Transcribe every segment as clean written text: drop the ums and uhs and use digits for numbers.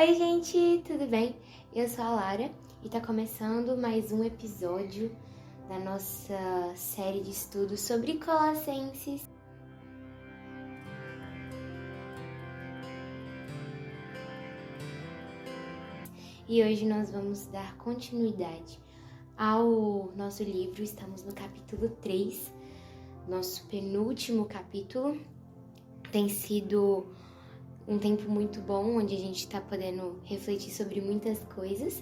Oi gente, tudo bem? Eu sou a Lara e tá começando mais um episódio da nossa série de estudos sobre Colossenses. E hoje nós vamos dar continuidade ao nosso livro. Estamos no capítulo 3, nosso penúltimo capítulo. Tem sido um tempo muito bom, onde a gente está podendo refletir sobre muitas coisas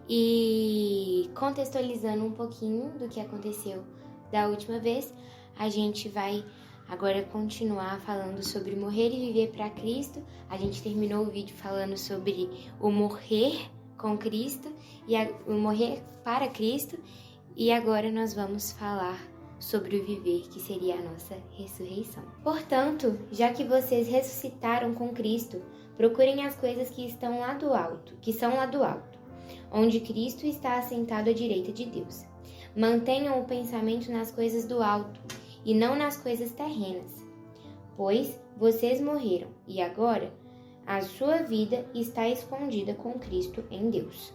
e contextualizando um pouquinho do que aconteceu da última vez. A gente vai agora continuar falando sobre morrer e viver para Cristo. A gente terminou o vídeo falando sobre o morrer com Cristo e o morrer para Cristo, e agora nós vamos falar sobre o viver, que seria a nossa ressurreição. Portanto, já que vocês ressuscitaram com Cristo, procurem as coisas que são lá do alto, onde Cristo está assentado à direita de Deus. Mantenham o pensamento nas coisas do alto e não nas coisas terrenas, pois vocês morreram e agora a sua vida está escondida com Cristo em Deus.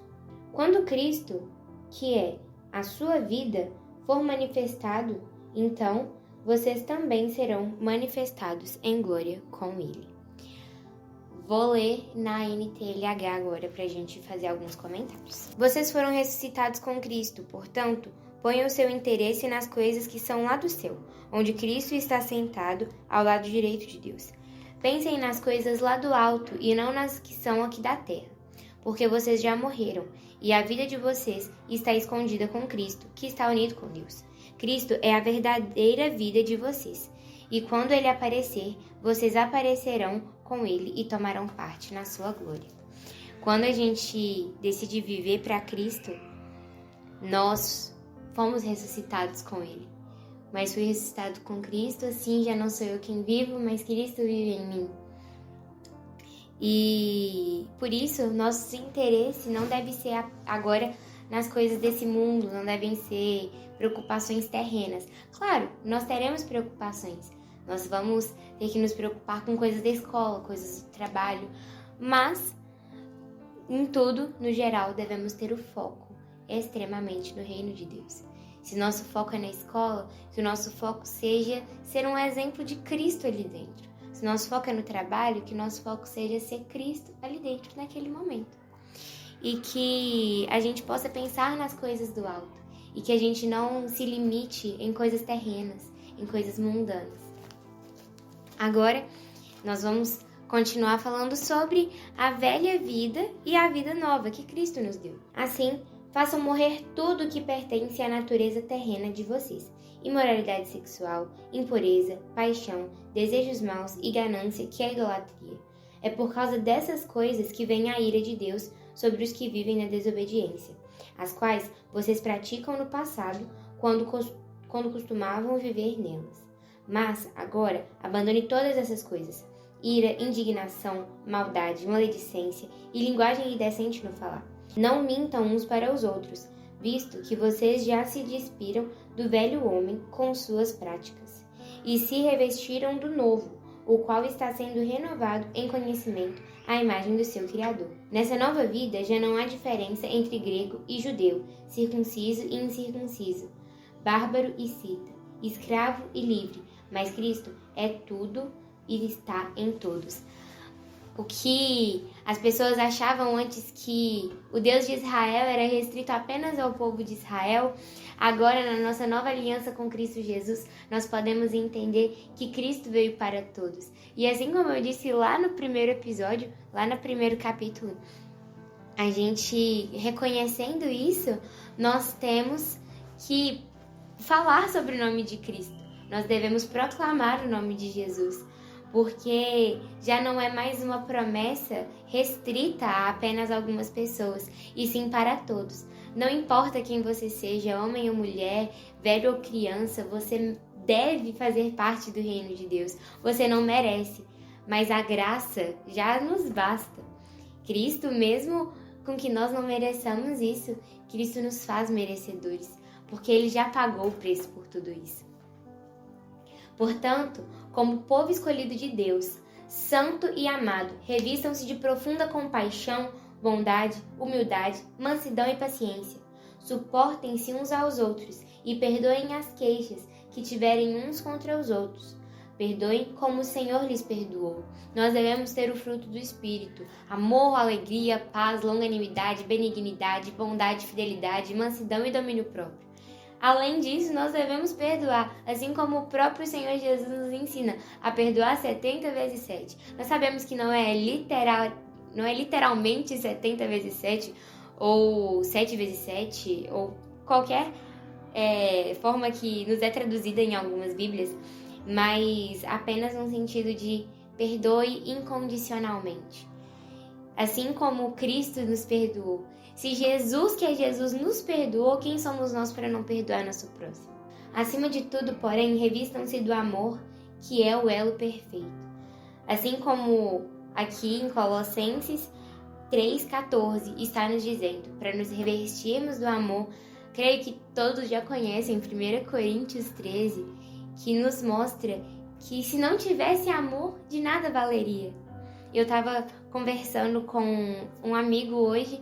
Quando Cristo, que é a sua vida, for manifestado, então vocês também serão manifestados em glória com Ele. Vou ler na NTLH agora para a gente fazer alguns comentários. Vocês foram ressuscitados com Cristo, portanto, ponham o seu interesse nas coisas que são lá do céu, onde Cristo está sentado ao lado direito de Deus. Pensem nas coisas lá do alto e não nas que são aqui da terra, porque vocês já morreram e a vida de vocês está escondida com Cristo, que está unido com Deus. Cristo é a verdadeira vida de vocês, e quando Ele aparecer, vocês aparecerão com Ele e tomarão parte na sua glória. Quando a gente decide viver para Cristo, nós fomos ressuscitados com Ele. Mas fui ressuscitado com Cristo, assim já não sou eu quem vivo, mas Cristo vive em mim. E por isso, nosso interesse não deve ser agora nas coisas desse mundo, não devem ser preocupações terrenas. Claro, nós teremos preocupações, nós vamos ter que nos preocupar com coisas da escola, coisas do trabalho, mas em tudo, no geral, devemos ter o foco extremamente no reino de Deus. Se nosso foco é na escola, que o nosso foco seja ser um exemplo de Cristo ali dentro. Se nosso foco é no trabalho, que nosso foco seja ser Cristo ali dentro naquele momento. E que a gente possa pensar nas coisas do alto. E que a gente não se limite em coisas terrenas, em coisas mundanas. Agora, nós vamos continuar falando sobre a velha vida e a vida nova que Cristo nos deu. Assim, façam morrer tudo que pertence à natureza terrena de vocês. Imoralidade sexual, impureza, paixão, desejos maus e ganância, que é a idolatria. É por causa dessas coisas que vem a ira de Deus sobre os que vivem na desobediência, as quais vocês praticam no passado, quando costumavam viver nelas. Mas, agora, abandone todas essas coisas: ira, indignação, maldade, maledicência e linguagem indecente no falar. Não mintam uns para os outros, visto que vocês já se despiram do velho homem com suas práticas, e se revestiram do novo, o qual está sendo renovado em conhecimento à imagem do seu Criador. Nessa nova vida já não há diferença entre grego e judeu, circunciso e incircunciso, bárbaro e cita, escravo e livre, mas Cristo é tudo e está em todos. O que as pessoas achavam antes que o Deus de Israel era restrito apenas ao povo de Israel, agora na nossa nova aliança com Cristo Jesus, nós podemos entender que Cristo veio para todos. E assim como eu disse lá no primeiro episódio, lá no primeiro capítulo, a gente reconhecendo isso, nós temos que falar sobre o nome de Cristo. Nós devemos proclamar o nome de Jesus, porque já não é mais uma promessa restrita a apenas algumas pessoas, e sim para todos. Não importa quem você seja, homem ou mulher, velho ou criança, você deve fazer parte do reino de Deus. Você não merece, mas a graça já nos basta. Cristo, mesmo com que nós não mereçamos isso, Cristo nos faz merecedores, porque Ele já pagou o preço por tudo isso. Portanto, como povo escolhido de Deus, santo e amado, revistam-se de profunda compaixão, bondade, humildade, mansidão e paciência. Suportem-se uns aos outros e perdoem as queixas que tiverem uns contra os outros. Perdoem como o Senhor lhes perdoou. Nós devemos ter o fruto do Espírito: amor, alegria, paz, longanimidade, benignidade, bondade, fidelidade, mansidão e domínio próprio. Além disso, nós devemos perdoar, assim como o próprio Senhor Jesus nos ensina a perdoar 70 vezes 7. Nós sabemos que não é literalmente 70 vezes 7, ou 7 vezes 7, ou qualquer forma que nos é traduzida em algumas Bíblias, mas apenas no sentido de perdoe incondicionalmente. Assim como Cristo nos perdoou. Se Jesus, que é Jesus, nos perdoou, quem somos nós para não perdoar nosso próximo? Acima de tudo, porém, revistam-se do amor, que é o elo perfeito. Assim como aqui em Colossenses 3,14 está nos dizendo, para nos revestirmos do amor, creio que todos já conhecem 1 Coríntios 13, que nos mostra que se não tivesse amor, de nada valeria. Eu estava conversando com um amigo hoje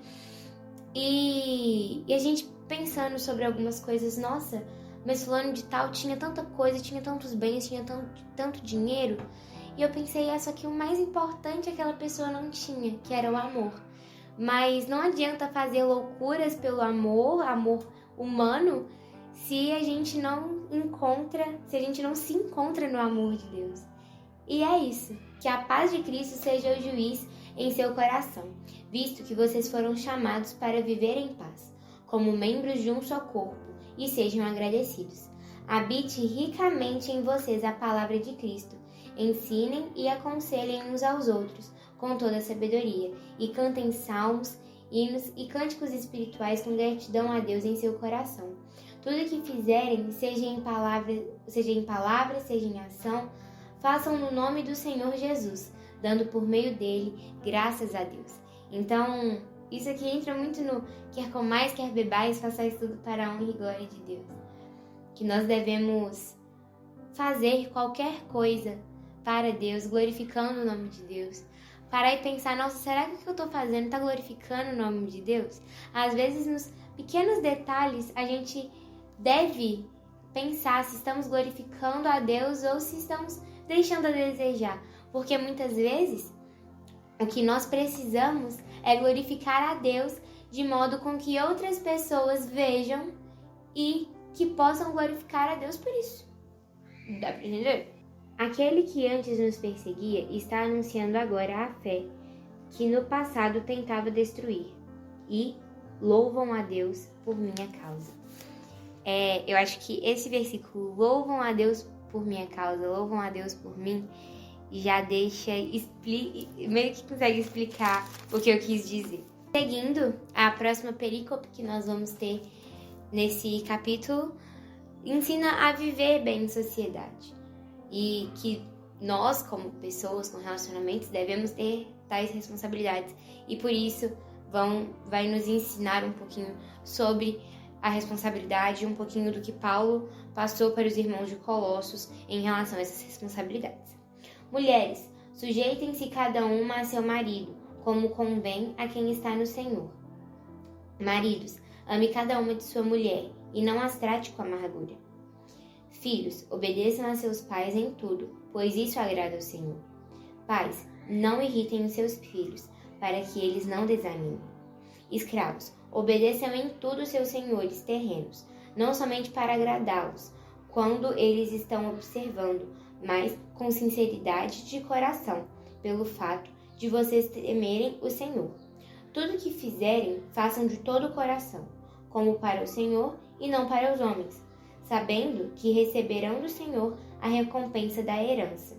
e a gente pensando sobre algumas coisas. Nossa, mas fulano de tal tinha tanta coisa, tinha tantos bens, tinha tanto dinheiro. E eu pensei, só que o mais importante aquela pessoa não tinha, que era o amor. Mas não adianta fazer loucuras pelo amor humano, se a gente não se encontra no amor de Deus. E é isso, que a paz de Cristo seja o juiz em seu coração, visto que vocês foram chamados para viver em paz, como membros de um só corpo, e sejam agradecidos. Habite ricamente em vocês a palavra de Cristo, ensinem e aconselhem uns aos outros, com toda a sabedoria, e cantem salmos, hinos e cânticos espirituais com gratidão a Deus em seu coração. Tudo que fizerem, seja em palavra, seja em ação, façam no nome do Senhor Jesus, dando por meio dele graças a Deus. Então, isso aqui entra muito no quer comais, quer bebais, façais tudo para a honra e glória de Deus. Que nós devemos fazer qualquer coisa para Deus, glorificando o nome de Deus. Parar e pensar, nossa, será que o que eu estou fazendo está glorificando o nome de Deus? Às vezes, nos pequenos detalhes, a gente deve pensar se estamos glorificando a Deus ou se estamos deixando a desejar. Porque muitas vezes, o que nós precisamos é glorificar a Deus de modo com que outras pessoas vejam e que possam glorificar a Deus por isso. Dá para entender? Aquele que antes nos perseguia está anunciando agora a fé que no passado tentava destruir, e louvam a Deus por minha causa. Eu acho que esse versículo, louvam a Deus por minha causa, louvam a Deus por mim, já deixa, meio que consegue explicar o que eu quis dizer. Seguindo, a próxima perícope que nós vamos ter nesse capítulo ensina a viver bem em sociedade. E que nós, como pessoas com relacionamentos, devemos ter tais responsabilidades. E por isso vai nos ensinar um pouquinho sobre a responsabilidade, um pouquinho do que Paulo passou para os irmãos de Colossos em relação a essas responsabilidades. Mulheres, sujeitem-se cada uma a seu marido, como convém a quem está no Senhor. Maridos, ame cada uma de sua mulher, e não as trate com amargura. Filhos, obedeçam a seus pais em tudo, pois isso agrada ao Senhor. Pais, não irritem os seus filhos, para que eles não desanimem. Escravos, obedeçam em tudo seus senhores terrenos, não somente para agradá-los, quando eles estão observando, mas com sinceridade de coração, pelo fato de vocês temerem o Senhor. Tudo que fizerem, façam de todo o coração, como para o Senhor e não para os homens, sabendo que receberão do Senhor a recompensa da herança.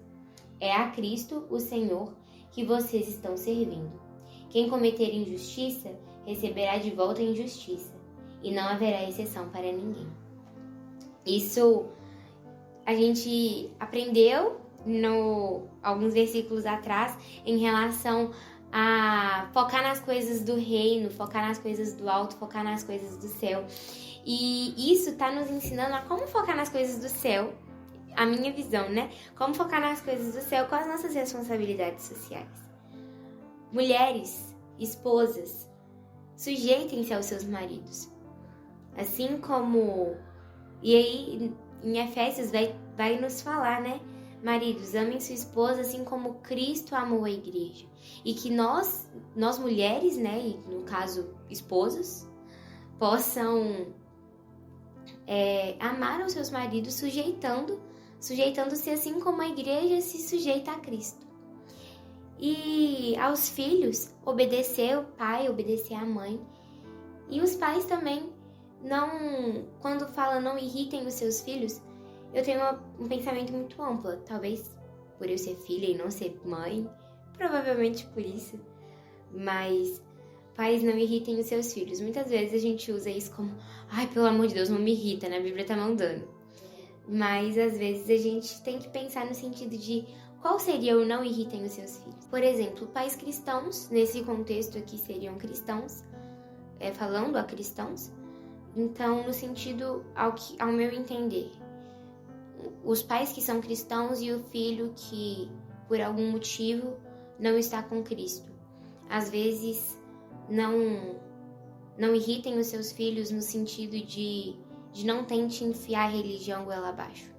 É a Cristo, o Senhor, que vocês estão servindo. Quem cometer injustiça, receberá de volta a injustiça, e não haverá exceção para ninguém. Isso a gente aprendeu alguns versículos atrás em relação a focar nas coisas do reino, focar nas coisas do alto, focar nas coisas do céu. E isso está nos ensinando a como focar nas coisas do céu, a minha visão, né? Como focar nas coisas do céu com as nossas responsabilidades sociais. Mulheres, esposas, sujeitem-se aos seus maridos. Assim como... E aí, em Efésios vai nos falar, né? Maridos, amem sua esposa assim como Cristo amou a igreja. E que nós mulheres, né? E no caso, esposas, possam amar os seus maridos sujeitando-se assim como a igreja se sujeita a Cristo. E aos filhos, obedecer o pai, obedecer a mãe. E os pais também, quando falam não irritem os seus filhos, eu tenho um pensamento muito amplo. Talvez por eu ser filha e não ser mãe, provavelmente por isso. Mas pais, não irritem os seus filhos. Muitas vezes a gente usa isso como, ai, pelo amor de Deus, não me irrita, né? A Bíblia tá mandando. Mas às vezes a gente tem que pensar no sentido de qual seria o não irritem os seus filhos. Por exemplo, pais cristãos, nesse contexto aqui seriam cristãos, falando a cristãos. Então, no sentido, ao meu entender, os pais que são cristãos e o filho que, por algum motivo, não está com Cristo. Às vezes, não irritem os seus filhos no sentido de não tente enfiar a religião goela abaixo.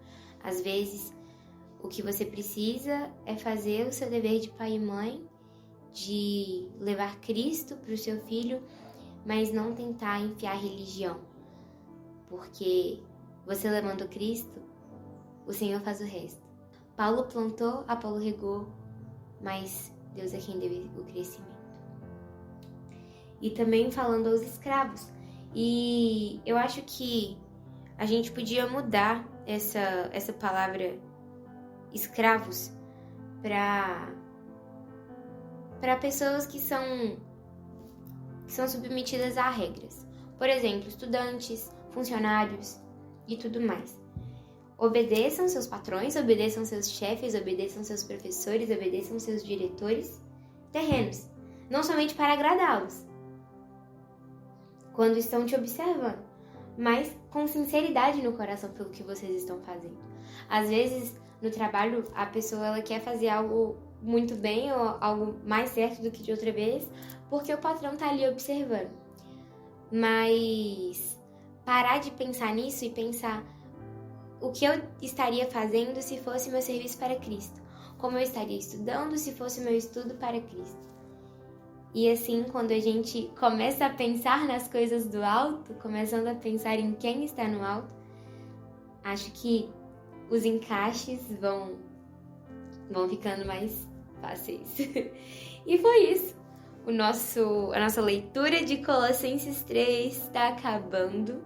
Às vezes, o que você precisa é fazer o seu dever de pai e mãe, de levar Cristo para o seu filho, mas não tentar enfiar a religião. Porque você levando Cristo, o Senhor faz o resto. Paulo plantou, Apolo regou, mas Deus é quem deu o crescimento. E também falando aos escravos. E eu acho que a gente podia mudar essa palavra escravos para pessoas que são submetidas a regras. Por exemplo, estudantes, funcionários e tudo mais. Obedeçam seus patrões, obedeçam seus chefes, obedeçam seus professores, obedeçam seus diretores terrenos. Não somente para agradá-los, quando estão te observando, mas com sinceridade no coração pelo que vocês estão fazendo. Às vezes, no trabalho, a pessoa ela quer fazer algo muito bem ou algo mais certo do que de outra vez, porque o patrão está ali observando. Mas parar de pensar nisso e pensar o que eu estaria fazendo se fosse meu serviço para Cristo, como eu estaria estudando se fosse meu estudo para Cristo. E assim, quando a gente começa a pensar nas coisas do alto, começando a pensar em quem está no alto, acho que os encaixes vão ficando mais fáceis. E foi isso. A nossa leitura de Colossenses 3 está acabando.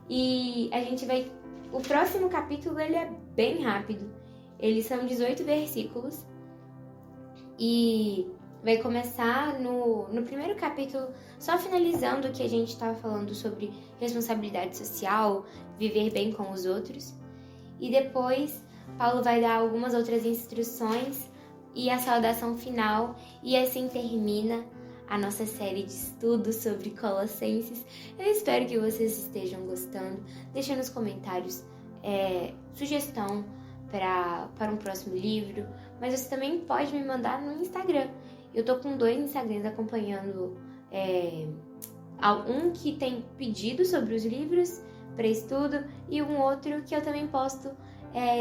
E a gente vai... O próximo capítulo ele é bem rápido. Eles são 18 versículos. E vai começar no primeiro capítulo, só finalizando o que a gente estava falando sobre responsabilidade social, viver bem com os outros. E depois, Paulo vai dar algumas outras instruções e a saudação final. E assim termina a nossa série de estudos sobre Colossenses. Eu espero que vocês estejam gostando. Deixa nos comentários sugestão para um próximo livro. Mas você também pode me mandar no Instagram. Eu tô com 2 Instagrams acompanhando, um que tem pedido sobre os livros para estudo e um outro que eu também posto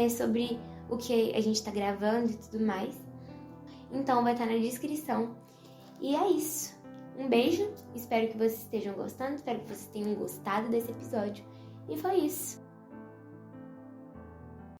sobre o que a gente tá gravando e tudo mais. Então vai estar na descrição. E é isso. Um beijo, espero que vocês estejam gostando, espero que vocês tenham gostado desse episódio. E foi isso.